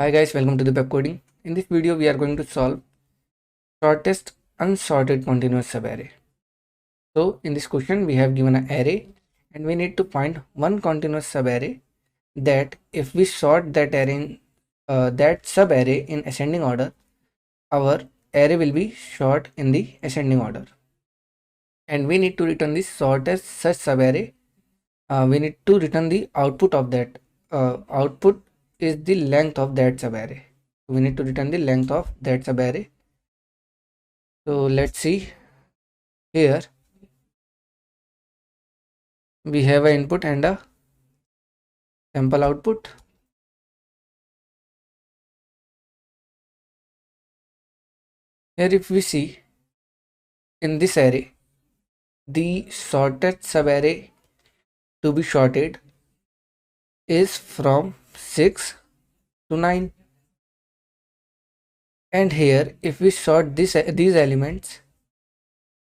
Hi guys, welcome to the Pepcoding. In this video, we are going to solve shortest unsorted continuous subarray. So in this question, we have given an array and we need to find one continuous subarray that if we sort that array in, that subarray in ascending order, our array will be short in the ascending order. And we need to return the shortest such subarray. We need to return the output of that. Output is the length of that subarray. We need to return the length of that subarray. So let's see here we have an input and a sample output. Here if we see in this array, the shortest subarray to be sorted is from 6 to 9, and here if we sort these elements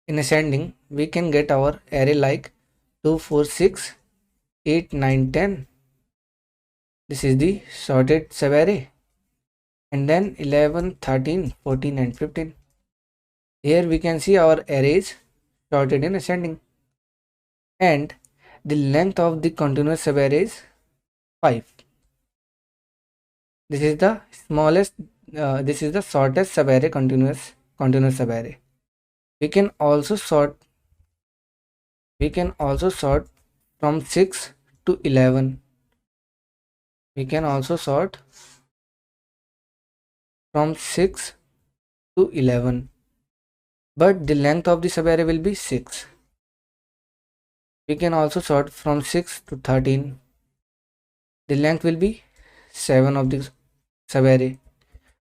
in ascending, we can get our array like 2, 4, 6, 8, 9, 10. This is the sorted subarray, and then 11, 13, 14 and 15. Here we can see our arrays sorted in ascending, and the length of the continuous subarray is 5. This is the smallest, this is the shortest subarray, continuous subarray. We can also sort from 6 to 11. We can also sort from 6 to 11, but the length of the subarray will be 6. We can also sort from 6 to 13. The length will be 7 of the subarray,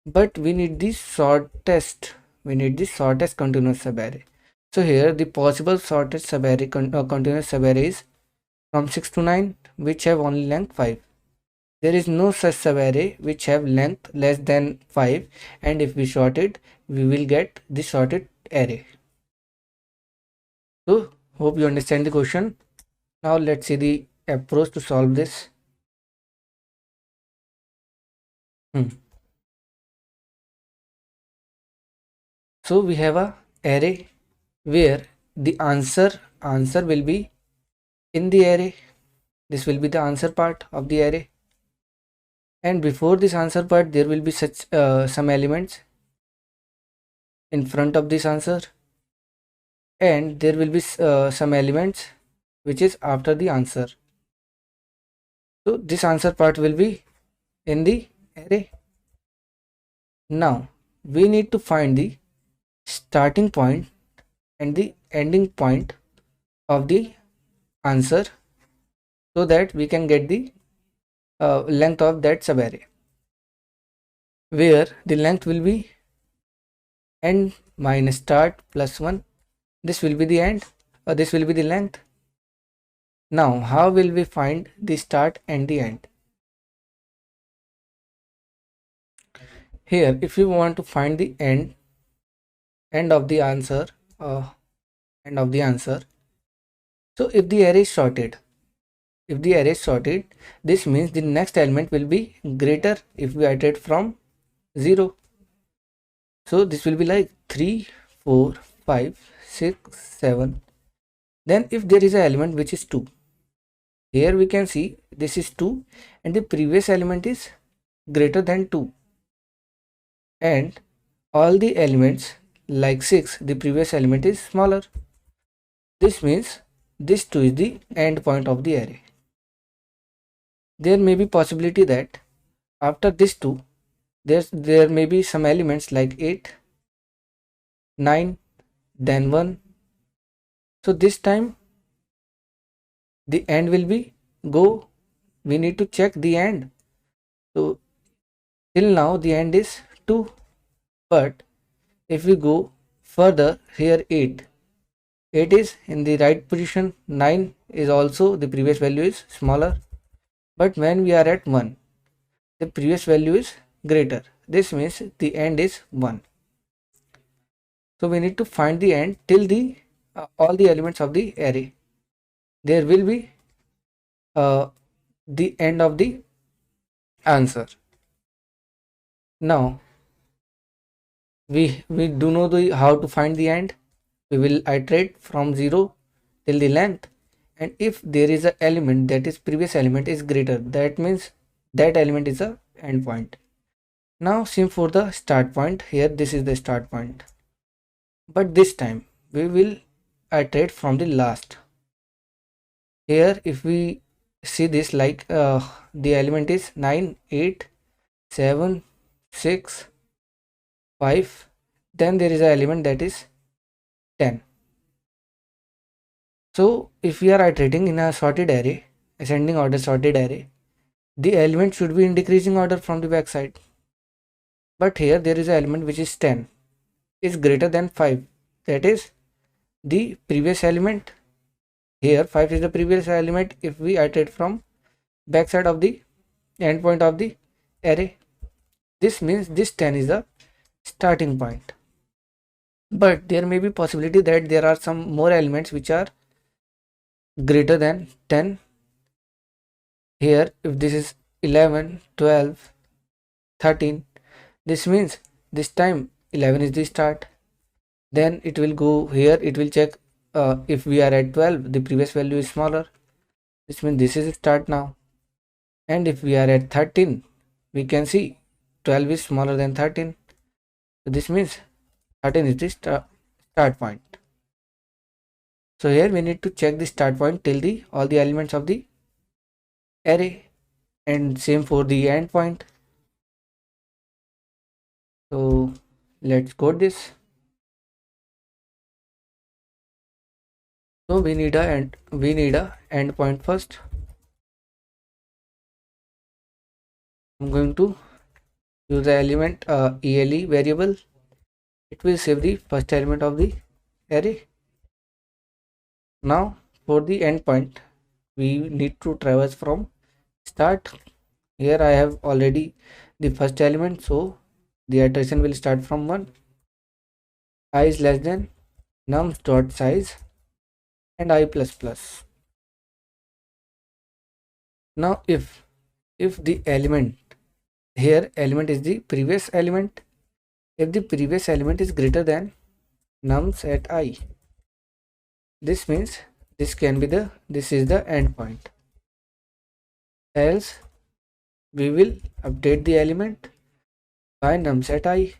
but we need the shortest continuous subarray. So here the possible shortest subarray continuous subarray is from 6 to 9, which have only length 5. There is no such subarray which have length less than 5, and if we sort it, we will get the sorted array. So hope you understand the question. Now let's see the approach to solve this. So we have a array where the answer will be in the array. This will be the answer part of the array, and before this answer part there will be such some elements in front of this answer, and there will be some elements which is after the answer. So this answer part will be in the array. Now we need to find the starting point and the ending point of the answer so that we can get the length of that subarray, where the length will be end minus start plus 1. This will be the end, or this will be the length. Now how will we find the start and the end? Here if we want to find the end of the answer, so if the array is sorted, this means the next element will be greater if we iterate from 0. So this will be like 3, 4, 5, 6, 7. Then if there is an element which is 2, here we can see this is 2 and the previous element is greater than 2, and all the elements like 6, the previous element is smaller. This means this 2 is the end point of the array. There may be possibility that after this 2 there may be some elements like 8, 9, then 1. So this time the end will be go. We need to check the end. So till now the end is 2, but if we go further, here 8 is in the right position, 9 is also, the previous value is smaller, but when we are at 1, the previous value is greater. This means the end is 1. So we need to find the end till the all the elements of the array. There will be the end of the answer. Now we do know the how to find the end. We will iterate from 0 till the length, and if there is a element that is previous element is greater, that means that element is a endpoint. Now same for the start point. Here this is the start point, but this time we will iterate from the last. Here if we see this, like the element is 9, 8, 7, 6, 5, then there is an element that is 10. So if we are iterating in a sorted array, ascending order sorted array, the element should be in decreasing order from the backside. But here there is an element which is 10 is greater than 5, that is the previous element. Here 5 is the previous element if we iterate from backside of the endpoint of the array. This means this 10 is the starting point. But there may be possibility that there are some more elements which are greater than 10. Here if this is 11, 12, 13, this means this time 11 is the start. Then it will go here, it will check if we are at 12, the previous value is smaller, this means this is start now. And if we are at 13, we can see 12 is smaller than 13, so this means 13 is the start point. So here we need to check the start point till the all the elements of the array, and same for the end point. So let's code this. So we need a endpoint first. I'm going to use the element ele variable. It will save the first element of the array. Now for the endpoint, we need to traverse from start. Here I have already the first element, so the iteration will start from 1. I is less than nums dot size and I plus plus. Now if the element, here element is the previous element, if the previous element is greater than nums at I, this means this can be this is the endpoint. Else we will update the element by nums at I.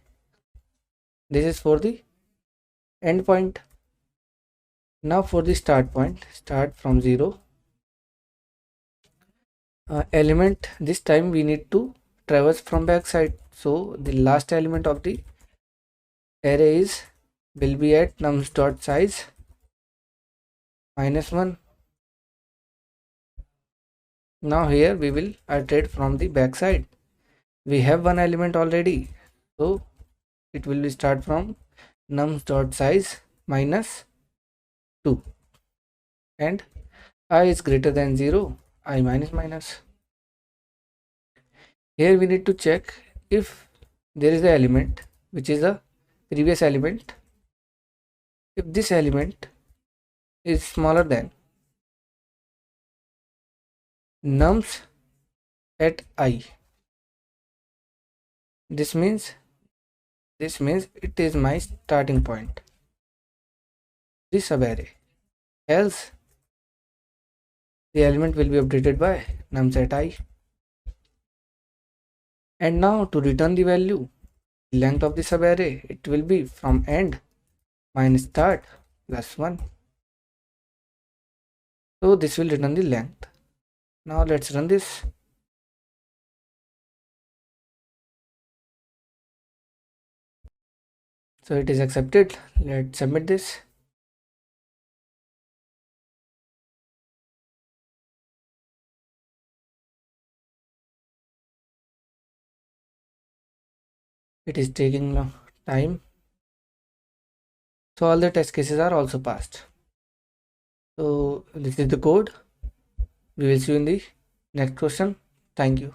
This is for the endpoint. Now for the start point, start from 0. Element, this time we need to traverse from backside, so the last element of the array will be at nums dot size -1. Now here we will iterate from the backside. We have one element already, so it will start from nums dot size -2, and I is greater than 0, I minus minus. Here we need to check if there is an element which is a previous element. If this element is smaller than nums at I, this means it is my starting point, this subarray. Else the element will be updated by nums at I. And now to return the value, length of the subarray, it will be from end minus start plus 1. So this will return the length. Now let's run this. So it is accepted. Let's submit this. It is taking long time. So all the test cases are also passed. So this is the code. We will see you in the next question. Thank you.